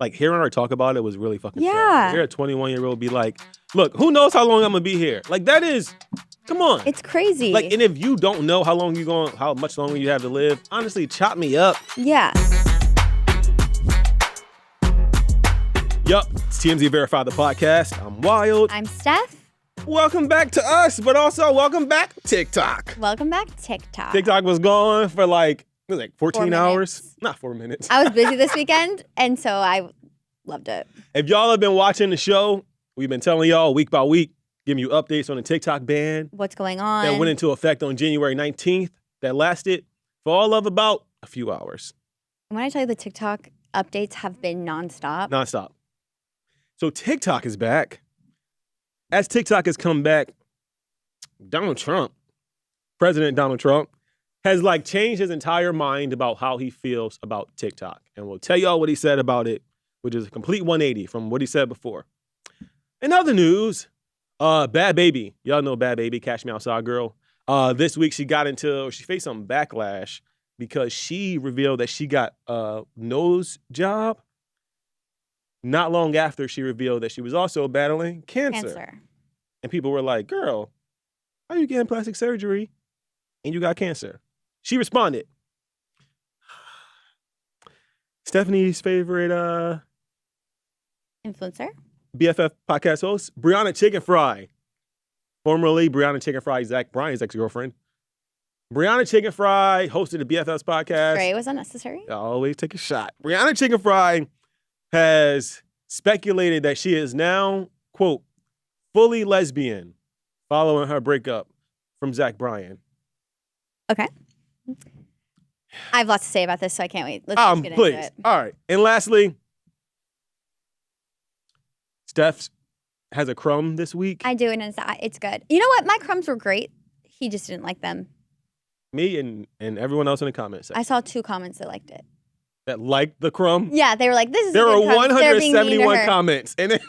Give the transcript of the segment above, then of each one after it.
Like, hearing her talk about it was really fucking sad. Yeah. To hear a 21-year-old be like, look, who knows how long I'm gonna be here? Like, that is, come on. It's crazy. Like, and if you don't know how much longer you have to live, honestly, chop me up. Yeah. Yup, it's TMZ Verify the podcast. I'm Wyld. I'm Steph. Welcome back to us, but also welcome back TikTok. Welcome back TikTok. TikTok was gone for like 14 hours. Minutes. Not 4 minutes. I was busy this weekend, and so I loved it. If y'all have been watching the show, we've been telling y'all week by week, giving you updates on the TikTok ban. What's going on? That went into effect on January 19th. That lasted for all of about a few hours. When I tell you the TikTok updates have been nonstop. Nonstop. So TikTok is back. As TikTok has come back, President Donald Trump, has changed his entire mind about how he feels about TikTok. And we'll tell y'all what he said about it, which is a complete 180 from what he said before. In other news, Bhad Bhabie. Y'all know Bhad Bhabie, Cash Me Outside girl. This week she faced some backlash because she revealed that she got a nose job not long after she revealed that she was also battling cancer. And people were like, girl, how are you getting plastic surgery and you got cancer? She responded. Stephanie's favorite Influencer? BFF podcast host, Brianna Chickenfry. Formerly Brianna Chickenfry, Zach Bryan's ex-girlfriend. Brianna Chickenfry hosted the BFF's podcast. Trey was unnecessary. I always take a shot. Brianna Chickenfry has speculated that she is now, quote, fully lesbian following her breakup from Zach Bryan. Okay. I have lots to say about this, so I can't wait. Let's just get into it. All right. And lastly, Steph has a crumb this week. I do, and it's good. You know what? My crumbs were great. He just didn't like them. Me and everyone else in the comments section. I saw 2 comments that liked it. That liked the crumb? Yeah, they were like, this is There a good were crumb. They're being mean to 171 her. comments. And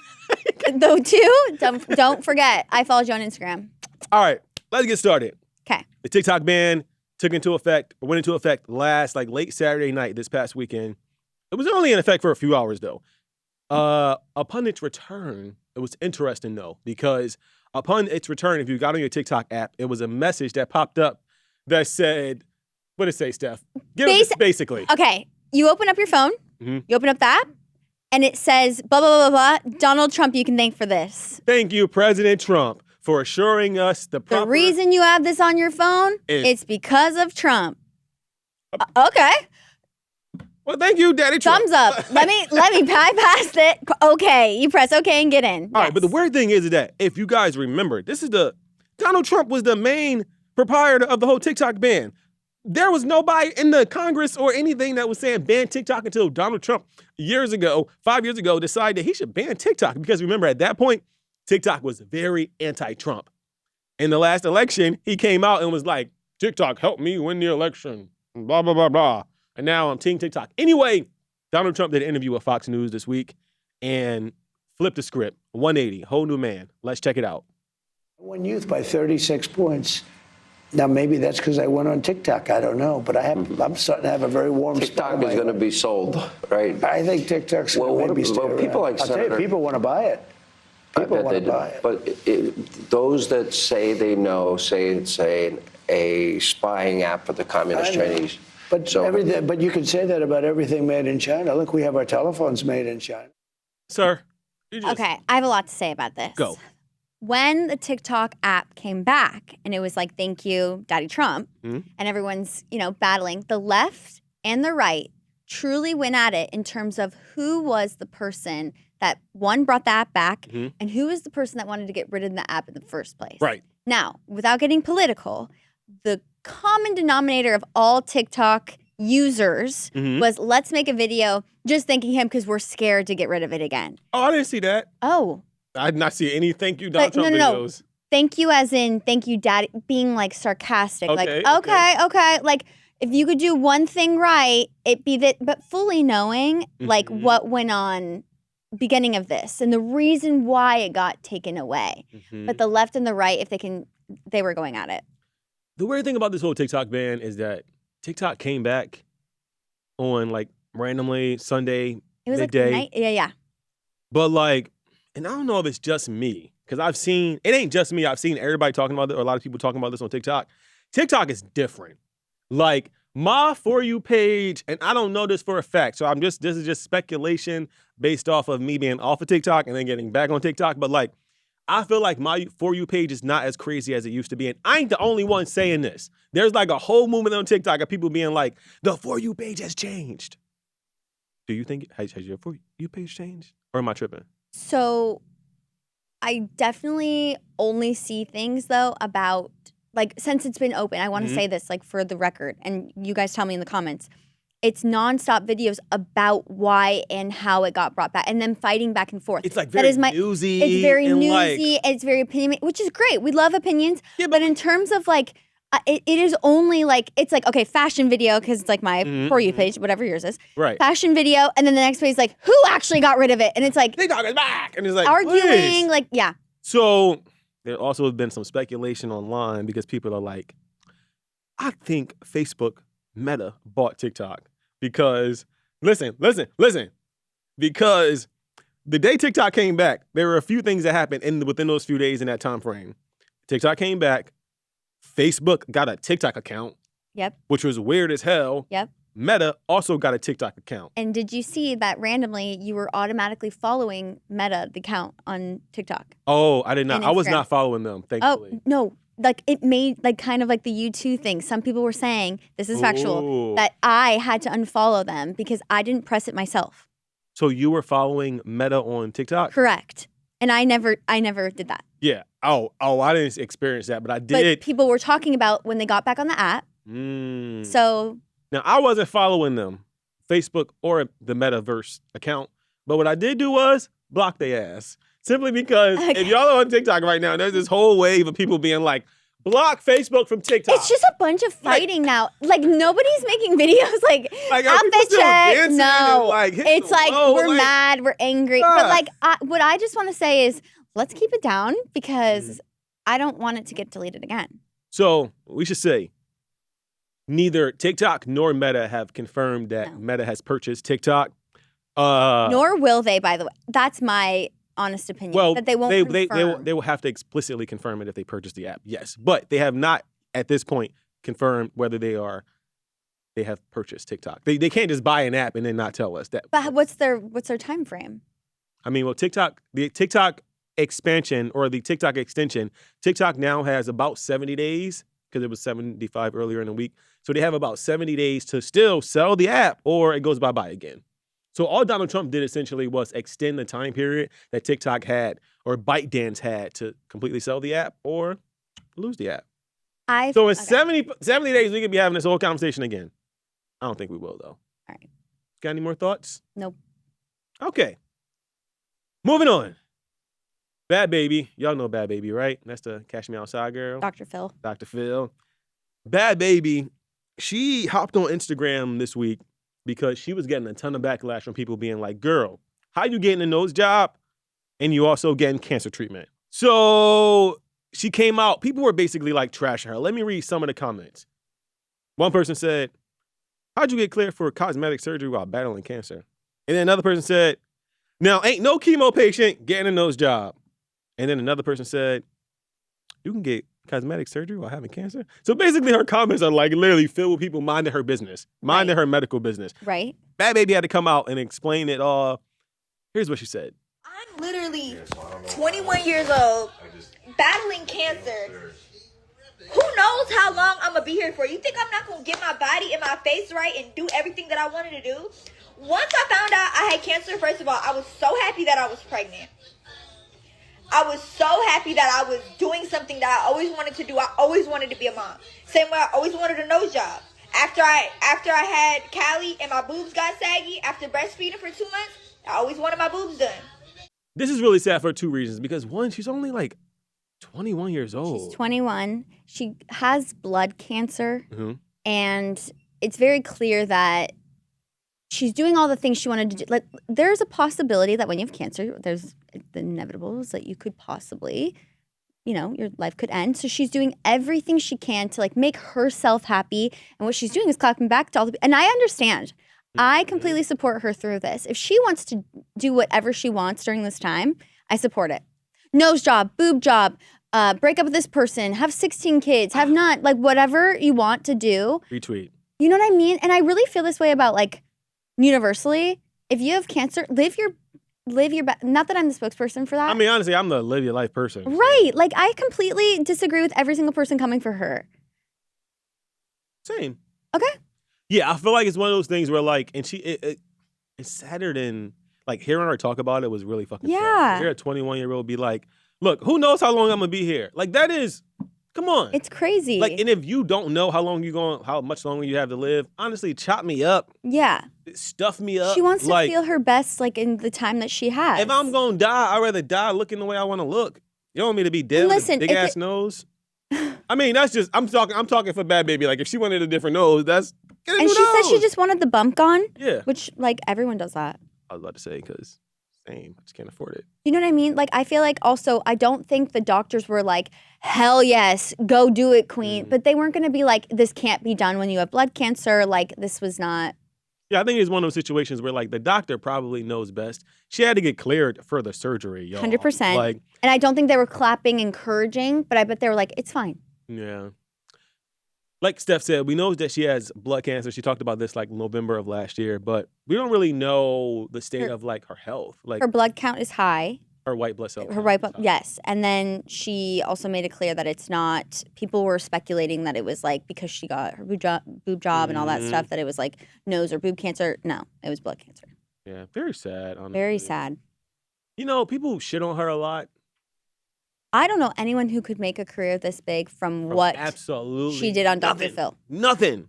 Though 2, don't forget, I followed you on Instagram. All right, let's get started. Okay. The TikTok ban went into effect late Saturday night this past weekend. It was only in effect for a few hours, though. Upon its return, it was interesting, though, because upon its return, if you got on your TikTok app, it was a message that popped up that said, what did it say, Steph? Basically. Okay, you open up your phone, Mm-hmm. you open up the app, and it says, blah, blah, blah, blah, Donald Trump you can thank for this. Thank you, President Trump, for assuring us the reason you have this on your phone, it's because of Trump. Okay. Well, thank you, Daddy Trump. Thumbs up. let me bypass it. Okay, you press okay and get in. All right, but the weird thing is that if you guys remember, Donald Trump was the main proprietor of the whole TikTok ban. There was nobody in the Congress or anything that was saying ban TikTok until Donald Trump 5 years ago, decided that he should ban TikTok. Because remember, at that point, TikTok was very anti-Trump. In the last election, he came out and was like, TikTok helped me win the election, blah, blah, blah, blah. And now I'm Team TikTok. Anyway, Donald Trump did an interview with Fox News this week and flipped the script, 180, whole new man. Let's check it out. I won youth by 36 points. Now, maybe that's because I went on TikTok. I don't know. But I'm starting to have a very warm spot. TikTok is going to be sold, right? I think TikTok's going to maybe stay around. People like I'll tell you, Senator, people want to buy it. People want to buy it. But those that say they know say it's a spying app for the communist Chinese. But you can say that about everything made in China. Look, we have our telephones made in China. Sir. Okay, I have a lot to say about this. Go. When the TikTok app came back and it was like, thank you, Daddy Trump, Mm-hmm. and everyone's, battling, the left and the right truly went at it in terms of who was the person that, one, brought the app back, Mm-hmm. and who was the person that wanted to get rid of the app in the first place. Right. Now, without getting political, the common denominator of all TikTok users Mm-hmm. was, let's make a video just thanking him because we're scared to get rid of it again. Oh, I didn't see that. Oh. I did not see any thank you Donald Trump No. videos. Thank you as in thank you, Daddy, being sarcastic. Okay. Okay. Like, if you could do one thing right, it'd be that, but fully knowing Mm-hmm. what went on beginning of this and the reason why it got taken away. Mm-hmm. But the left and the right, they were going at it. The weird thing about this whole TikTok ban is that TikTok came back on randomly Sunday It was midday. like night. Yeah. But like, and I don't know if it's just me, because I've seen, it ain't just me. I've seen everybody talking about it, or a lot of people talking about this on TikTok. TikTok is different. Like, my For You page, and I don't know this for a fact, so this is just speculation based off of me being off of TikTok and then getting back on TikTok. But like, I feel like my For You page is not as crazy as it used to be. And I ain't the only one saying this. There's like a whole movement on TikTok of people being like, the For You page has changed. Do you think, has your For You page changed? Or am I tripping? So I definitely only see things though about, like, since it's been open, I want to say this, like, for the record, and you guys tell me in the comments, it's nonstop videos about why and how it got brought back, and then fighting back and forth. It's like very newsy. It's very and newsy. Like, it's very opinion, which is great. We love opinions. Yeah, but in terms of like, it is only like, it's like, okay, fashion video, because it's like my For You page, whatever yours is. right. Fashion video, and then the next page is like, who actually got rid of it? And it's like TikTok is back. And it's like, arguing, please. like, yeah. So there also has been some speculation online because people are like, I think Facebook Meta bought TikTok because, listen, because the day TikTok came back, there were a few things that happened within those few days in that time frame. TikTok came back, Facebook got a TikTok account, Yep. which was weird as hell. Yep. Meta also got a TikTok account. And did you see that randomly you were automatically following Meta, the account on TikTok? Oh, I did not. And I was Instagram. not following them, thankfully. Oh, no. Like, it made, like, kind of like the U2 thing. Some people were saying, this is factual, Ooh. that I had to unfollow them because I didn't press it myself. So you were following Meta on TikTok? Correct. And I never did that. Yeah. Oh, I didn't experience that, but I did. But people were talking about when they got back on the app. Mm. So Now, I wasn't following them, Facebook or the Metaverse account, but what I did do was block their ass. Simply because if y'all are on TikTok right now, there's this whole wave of people being like, block Facebook from TikTok. it's just a bunch of fighting now. Like, nobody's making videos like are people outfit still check. dancing No. and, like, hitting It's the like, road? we're Like, mad, we're angry. Yeah. But like, what I just want to say is, let's keep it down because I don't want it to get deleted again. So we should say, neither TikTok nor Meta have confirmed that No. Meta has purchased TikTok. Nor will they, by the way. That's my honest opinion. Well, that they won't confirm. they will have to explicitly confirm it if they purchase the app. Yes, but they have not at this point confirmed whether they have purchased TikTok. They can't just buy an app and then not tell us that. But what's their time frame? I mean, well, the TikTok expansion or the TikTok extension, TikTok now has about 70 days because it was 75 earlier in the week. So they have about 70 days to still sell the app or it goes bye-bye again. So all Donald Trump did essentially was extend the time period that TikTok had or ByteDance had to completely sell the app or lose the app. So in 70 days, we could be having this whole conversation again. I don't think we will, though. All right. Got any more thoughts? Nope. Okay. Moving on. Bhad Bhabie. Y'all know Bhad Bhabie, right? That's the Cash Me Outside girl. Dr. Phil. Dr. Phil. Bhad Bhabie, she hopped on Instagram this week because she was getting a ton of backlash from people being like, girl, how you getting a nose job and you also getting cancer treatment? So she came out. People were basically like trashing her. Let me read some of the comments. One person said, how'd you get cleared for cosmetic surgery while battling cancer? And then another person said, now ain't no chemo patient getting a nose job. And then another person said, you can get cosmetic surgery while having cancer? So basically her comments are like literally filled with people minding her business, minding her medical business. Right. Bhad Bhabie had to come out and explain it all. Here's what she said. I'm literally 21 years old, battling cancer. Who knows how long I'm gonna be here for? You think I'm not gonna get my body and my face right and do everything that I wanted to do? Once I found out I had cancer, first of all, I was so happy that I was pregnant. I was so happy that I was doing something that I always wanted to do. I always wanted to be a mom. Same way I always wanted a nose job. After I had Callie and my boobs got saggy after breastfeeding for 2 months, I always wanted my boobs done. This is really sad for two reasons. Because one, she's only like 21 years old. She's 21. She has blood cancer. Mm-hmm. And it's very clear that she's doing all the things she wanted to do. Like, there's a possibility that when you have cancer, there's the inevitables that you could possibly, your life could end. So she's doing everything she can to like make herself happy. And what she's doing is clapping back to all the people. And I understand. I completely support her through this. If she wants to do whatever she wants during this time, I support it. Nose job, boob job, break up with this person, have 16 kids, have not, like whatever you want to do. Retweet. You know what I mean? And I really feel this way about like universally. If you have cancer, live your not that I'm the spokesperson for that. I mean, honestly, I'm the live your life person. So. Right. Like I completely disagree with every single person coming for her. Same. Okay. Yeah, I feel like it's one of those things where like, and it's sadder than like hearing her talk about it was really fucking sad. Yeah. Hear a 21-year-old be like, look, who knows how long I'm gonna be here? Like that is, come on. It's crazy. Like, and if you don't know how much longer you have to live, honestly, chop me up. Yeah. Stuff me up. She wants to like, feel her best like in the time that she has. If I'm gonna die, I'd rather die looking the way I want to look. You don't want me to be dead with a big ass nose? I mean, that's just I'm talking for Bhad Bhabie. Like if she wanted a different nose, that's get a and new she nose. said she just wanted the bump gone. Yeah. Which like everyone does that. I was about to say because same, I just can't afford it. You know what I mean? Like I feel like also I don't think the doctors were like, hell yes, go do it, queen. But they weren't gonna be like, this can't be done when you have blood cancer. Like this was not. Yeah, I think it's one of those situations where like the doctor probably knows best. She had to get cleared for the surgery, y'all. 100%. Like, and I don't think they were clapping, encouraging, but I bet they were like, it's fine. yeah. Like Steph said, we know that she has blood cancer. She talked about this like November of last year, but we don't really know the state of like her health. Like Her blood count is high. her white blood cell. Her white blood, yes. And then she also made it clear that it's not, people were speculating that it was like because she got her boob job and all that stuff, that it was like nose or boob cancer. No, it was blood cancer. Yeah, very sad. Honestly. Very sad. You know, people shit on her a lot. I don't know anyone who could make a career this big from what absolutely she did on Dr. nothing. Phil. Nothing.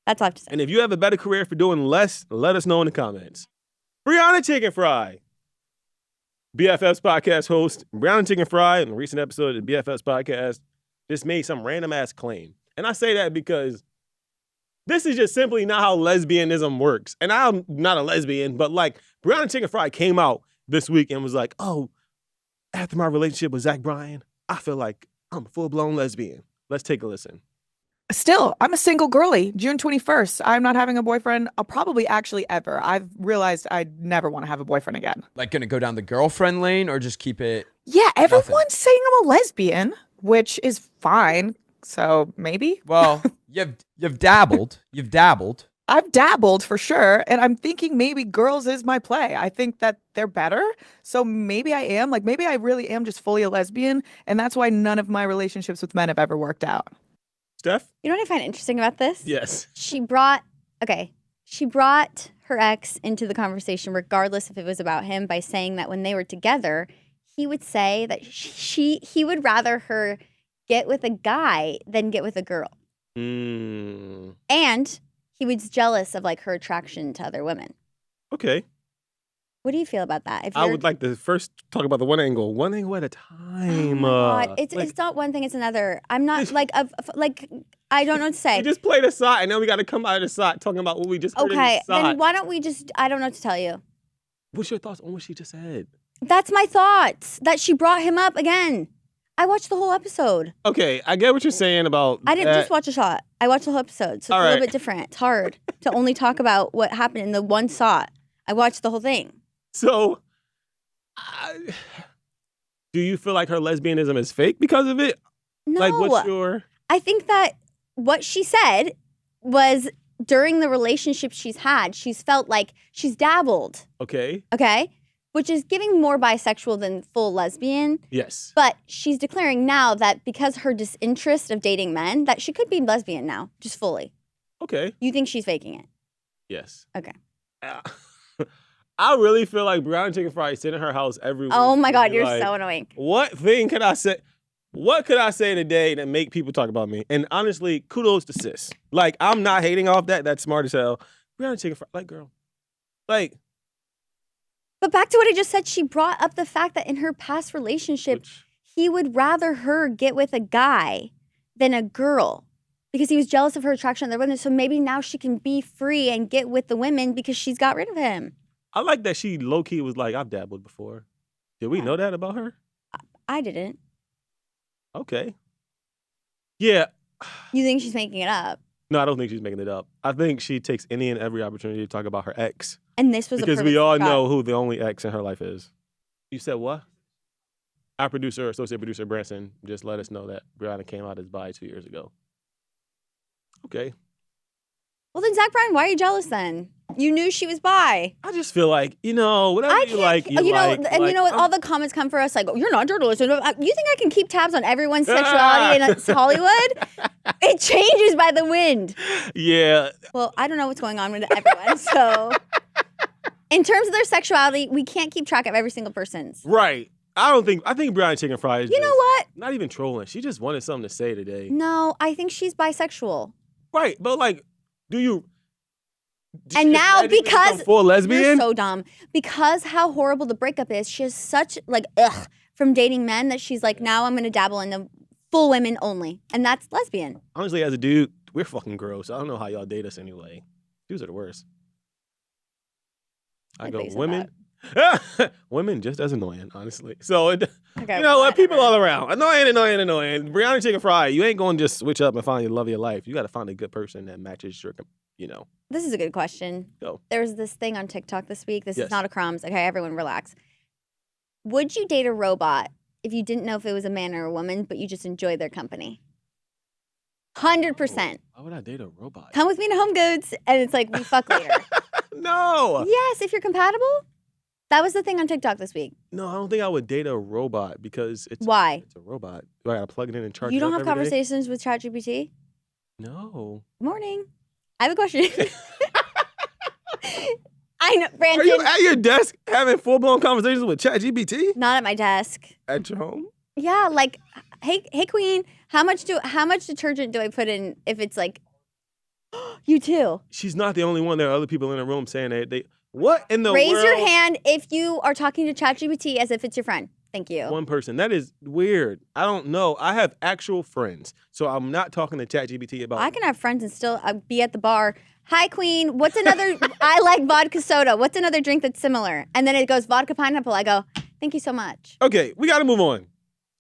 That's all I have to say. And if you have a better career for doing less, let us know in the comments. Brianna Chickenfry, BFF's podcast host. Brianna Chickenfry, in a recent episode of the BFF's podcast, just made some random ass claim. And I say that because this is just simply not how lesbianism works. And I'm not a lesbian, but like Brianna Chickenfry came out this week and was like, oh, after my relationship with Zach Bryan, I feel like I'm a full-blown lesbian. Let's take a listen. Still, I'm a single girly. June 21st. I'm not having a boyfriend. I'll probably actually ever. I've realized I never want to have a boyfriend again. Like gonna go down the girlfriend lane or just keep it? Yeah, everyone's nothing? saying I'm a lesbian, which is fine. So maybe. Well, you've dabbled. You've dabbled. I've dabbled for sure. And I'm thinking maybe girls is my play. I think that they're better. So maybe I am. Like maybe I really am just fully a lesbian. And that's why none of my relationships with men have ever worked out. Steph? You know what I find interesting about this? Yes. She brought her ex into the conversation regardless if it was about him by saying that when they were together, he would say that he would rather her get with a guy than get with a girl. And he was jealous of like her attraction to other women. Okay. What do you feel about that? I would like to first talk about the one angle at a time. Oh my God. It's not one thing, it's another. I'm not like I don't know what to say. You just played a side, and now we got to come out of the side talking about what we just heard. Okay, in the side. then why don't we just? I don't know what to tell you. What's your thoughts on what she just said? That's my thoughts. That she brought him up again. I watched the whole episode. Okay, I get what you're saying about. I didn't just watch a shot. I watched the whole episode, so it's a little bit different. It's hard to only talk about what happened in the one shot. I watched the whole thing. So, do you feel like her lesbianism is fake because of it? No. Like, what's your? I think that what she said was during the relationship she's had, she's felt like she's dabbled. Okay. Okay? Which is giving more bisexual than full lesbian. Yes. But she's declaring now that because her disinterest of dating men, that she could be lesbian now, just fully. Okay. You think she's faking it? Yes. Okay. I really feel like Brianna Chickenfry is sitting in her house every week. Oh my God, you're like, so annoying. What thing could I say? What could I say today that make people talk about me? And honestly, kudos to sis. Like, I'm not hating off that. That's smart as hell. Brianna Chickenfry, like, girl. Like. But back to what I just said, she brought up the fact that in her past relationship, he would rather her get with a guy than a girl because he was jealous of her attraction to other women. So maybe now she can be free and get with the women because she's got rid of him. I like that she low-key was like, I've dabbled before. Did we know that about her? I didn't. Okay. Yeah. You think she's making it up? No, I don't think she's making it up. I think she takes any and every opportunity to talk about her ex. And this was Because a we perfect all shot. know who the only ex in her life is. You said what? Our producer, associate producer Branson, just let us know that Brianna came out as bi 2 years ago. Okay. Well, then, Zach Bryan, why are you jealous then? You knew she was bi. I just feel like, whatever you like, you like. And you know what? I'm- All the comments come for us like, oh, you're not a journalist. You think I can keep tabs on everyone's sexuality in Hollywood? It changes by the wind. Yeah. Well, I don't know what's going on with everyone. So, in terms of their sexuality, we can't keep track of every single person's. Right. I think Brianna Chickenfry is You know just what? not even trolling. She just wanted something to say today. No, I think she's bisexual. Right. But like, do you? And now, because full lesbian. You're so dumb. Because how horrible the breakup is, she has such from dating men that she's like, now I'm gonna dabble in the full women only, and that's lesbian. Honestly, as a dude, we're fucking gross. I don't know how y'all date us anyway. Dudes are the worst. I Like go they said women. Women just as annoying, honestly. So Okay, you know what? People whatever. all around. Annoying. Brianna Chickenfry, you ain't going to just switch up and find the love of your life. You got to find a good person that matches your, This is a good question. Go. There was this thing on TikTok this week. This Yes. is not a Crumbs. Okay, everyone relax. Would you date a robot if you didn't know if it was a man or a woman, but you just enjoy their company? 100%. Why would I date a robot? Come with me to Home Goods, and it's like, we fuck later. No. Yes, if you're compatible. That was the thing on TikTok this week. No, I don't think I would date a robot because it's Why? It's a robot. Do I gotta plug it in and charge You it don't up have every day? conversations with ChatGPT? No. Morning. I have a question. I know, Are Branson. you at your desk having full-blown conversations with ChatGPT Not at my desk. at your home? Yeah, like, hey, Queen, how much detergent do I put in if it's like, you too? She's not the only one. There are other people in the room saying they what in the Raise world? your hand if you are talking to ChatGPT as if it's your friend. Thank you. One person. That is weird. I don't know. I have actual friends, so I'm not talking to ChatGPT about. I can have friends and still be at the bar. Hi, Queen. What's another? I like vodka soda. What's another drink that's similar? And then it goes vodka pineapple. I go, thank you so much. Okay, we got to move on.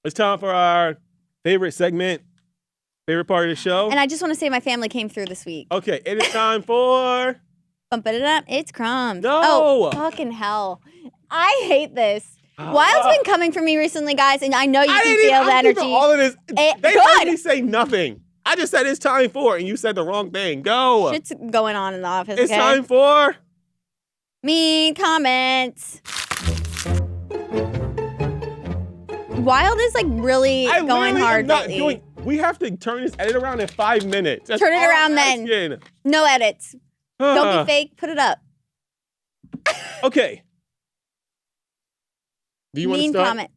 It's time for our favorite segment, favorite part of the show. And I just want to say my family came through this week. Okay, it is time for. Bump it up. It's Crumbs. No. Oh, fucking hell. I hate this. Wild's been coming for me recently, guys, and I know you can feel the I'm keeping energy. all of this. They good. heard me say nothing. I just said it's time for, and you said the wrong thing. Go. Shit's going on in the office. It's okay? time for. Mean comments. Wild is like really I going literally hard am not lately. doing. We have to turn this edit around in 5 minutes. That's Turn it all around I'm then. asking. No edits. Don't be fake. Put it up. Okay. Do you want to Mean start? comment.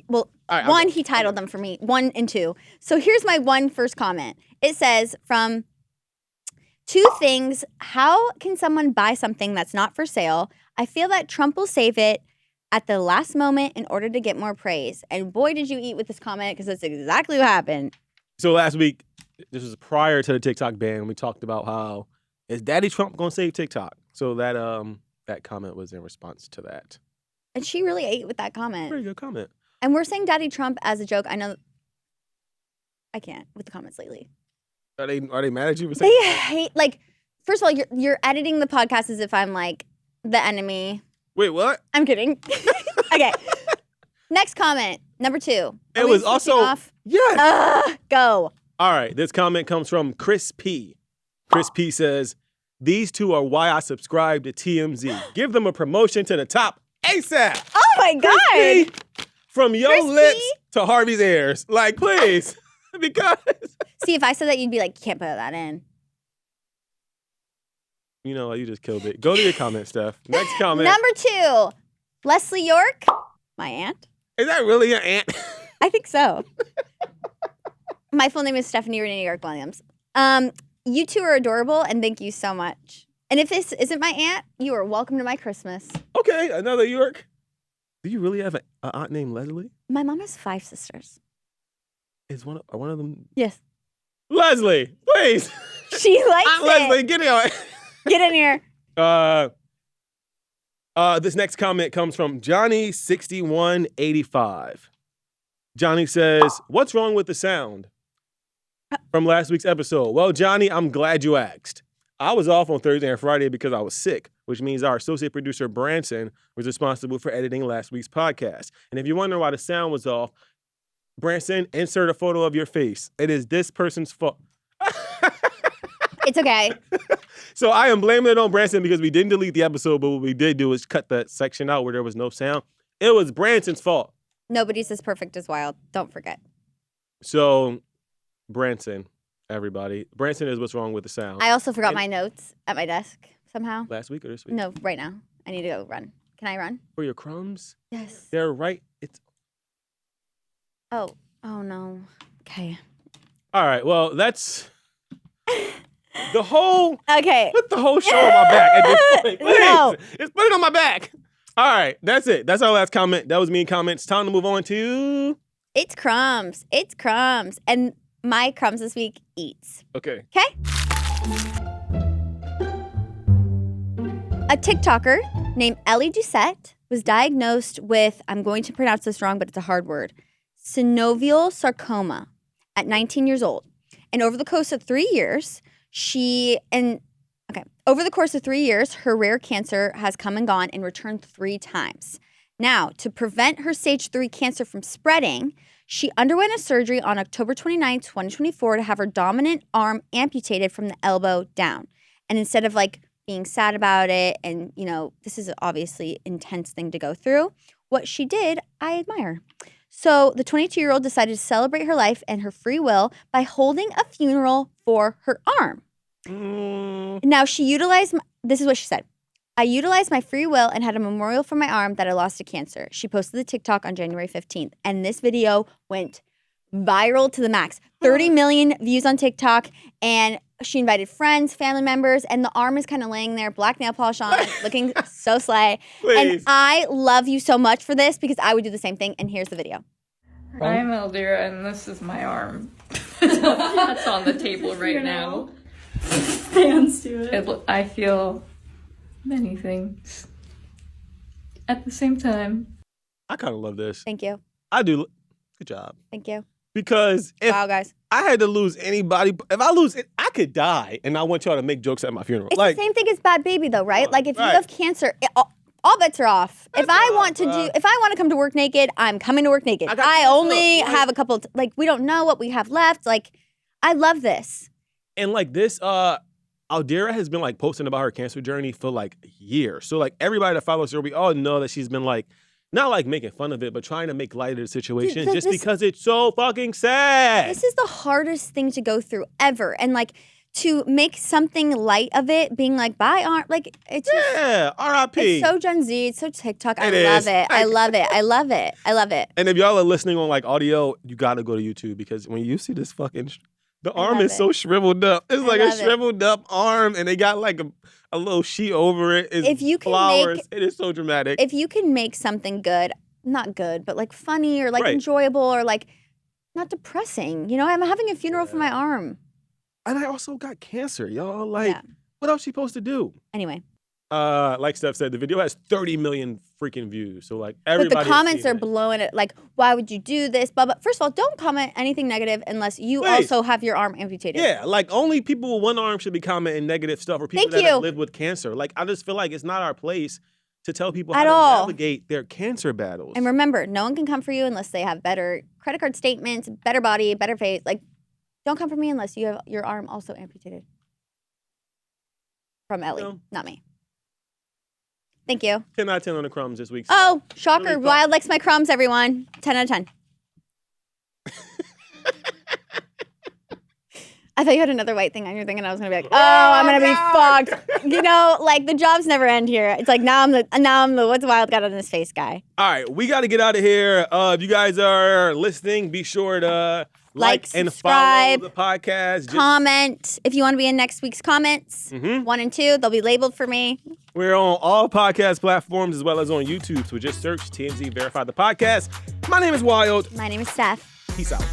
Well, All right, I'll one, go. he titled them for me. 1 and 2. So here's my first comment. It says from 2 things. How can someone buy something that's not for sale? I feel that Trump will save it at the last moment in order to get more praise. And boy, did you eat with this comment because that's exactly what happened. So last week, this was prior to the TikTok ban. We talked about how is Daddy Trump gonna save TikTok? So that comment was in response to that. And she really ate with that comment. Very good comment. And we're saying Daddy Trump as a joke. I know I can't with the comments lately. Are they mad at you for saying? They hate, like, first of all, you're editing the podcast as if I'm like the enemy. Wait, what? I'm kidding. Okay. Next comment, number 2. Are It we was switching also off? yes. Go. All right, this comment comes from Chris P. Chris P says, "These two are why I subscribe to TMZ. Give them a promotion to the top ASAP." Oh my Chris P, God. from your Chris lips P? to Harvey's ears. Like, please. Because, See, if I said that, you'd be like, can't put that in. you know what? You just killed it. Go to your comment, Steph. Next comment. Number 2, Leslie York, my aunt. Is that really your aunt? I think so. My full name is Stephanie Renee York Williams. You two are adorable, and thank you so much. And if this isn't my aunt, you are welcome to my Christmas. Okay, another York. Do you really have an aunt named Leslie? My mom has 5 sisters. Is one of them Yes. Leslie? Please, She likes Aunt it. Leslie, get in. Get in here. This next comment comes from Johnny6185. Johnny says, "What's wrong with the sound?" from last week's episode. Well, Johnny, I'm glad you asked. I was off on Thursday and Friday because I was sick, which means our associate producer, Branson, was responsible for editing last week's podcast. And if you're wondering why the sound was off, Branson, insert a photo of your face. It is this person's fault. It's okay. So I am blaming it on Branson because we didn't delete the episode, but what we did do is cut that section out where there was no sound. It was Branson's fault. Nobody's as perfect as Wyld. Don't forget. So, Branson, everybody. Branson is what's wrong with the sound. I also forgot my notes at my desk somehow. Last week or this week? No, right now. I need to go run. Can I run? For your crumbs? Yes. They're right. It's Oh no. Okay. all right. Well, that's the whole. Okay. Put the whole show on my back at this point. Please. No. Just put it on my back. All right. That's it. That's our last comment. That was me in comments. Time to move on to. It's Crumbs. It's Crumbs. And my Crumbs this week eats. Okay. Okay? A TikToker named Ellie Doucette was diagnosed with, I'm going to pronounce this wrong, but it's a hard word, synovial sarcoma at 19 years old. And over the course of 3 years, her rare cancer has come and gone and returned 3 times. Now, to prevent her stage 3 cancer from spreading, she underwent a surgery on October 29, 2024 to have her dominant arm amputated from the elbow down. And instead of being sad about it, and this is obviously an intense thing to go through, what she did, I admire. So the 22-year-old decided to celebrate her life and her free will by holding a funeral for her arm. Now, she utilized, this is what she said. I utilized my free will and had a memorial for my arm that I lost to cancer. She posted the TikTok on January 15th, and this video went viral to the max. 30 million views on TikTok, and she invited friends, family members, and the arm is kind of laying there, black nail polish on, looking so slay. Please. And I love you so much for this because I would do the same thing, and here's the video. I'm Eldira, and this is my arm. That's on the table right now. Stands to it. I feel many things at the same time. I kind of love this. Thank you. I do. Good job. Thank you. Because if Wow, guys. I had to lose anybody, if I lose it, I could die, and I want y'all to make jokes at my funeral. It's the same thing as Bhad Bhabie, though, right? Like, if you have cancer, all bets are off. If I want to come to work naked, I'm coming to work naked. I only have a couple, we don't know what we have left. I love this. And this, Aldera has been posting about her cancer journey for years. So everybody that follows her, we all know that she's been not making fun of it, but trying to make light of the situation just because it's so fucking sad. This is the hardest thing to go through ever. And to make something light of it, being bye, arm, it's just, R.I.P. It's so Gen Z, it's so TikTok. I It love is. it. I love it. I love it. I love it. And if y'all are listening on audio, you got to go to YouTube because when you see this fucking, the arm is so shriveled up. It's a shriveled up arm, and they got a little sheet over it. It's if you can flowers. It is so dramatic. If you can make something good, not good, but funny or enjoyable or not depressing. I'm having a funeral for my arm. And I also got cancer, y'all. What else she supposed to do? Anyway. Like Steph said, the video has 30 million freaking views. So everybody. But the comments are blowing it. Why would you do this? But first of all, don't comment anything negative unless you also have your arm amputated. Yeah, only people with one arm should be commenting negative stuff, or people that have lived with cancer. I just feel it's not our place to tell people how to navigate their cancer battles. And remember, no one can come for you unless they have better credit card statements, better body, better face. Don't come for me unless you have your arm also amputated. From Ellie, not me. Thank you. 10 out of 10 on the Crumbs this week. Oh, shocker. Wyld likes my Crumbs, everyone. 10 out of 10. I thought you had another white thing on your thing, and I was going to be I'm going to be fucked. The jobs never end here. It's now I'm the what's Wyld got on his face guy. All right, we got to get out of here. If you guys are listening, be sure to like and follow the podcast. Comment if you want to be in next week's comments. 1 and 2, they'll be labeled for me. We're on all podcast platforms as well as on YouTube. So just search TMZ Verify the Podcast. My name is Wyld. My name is Steph. Peace out.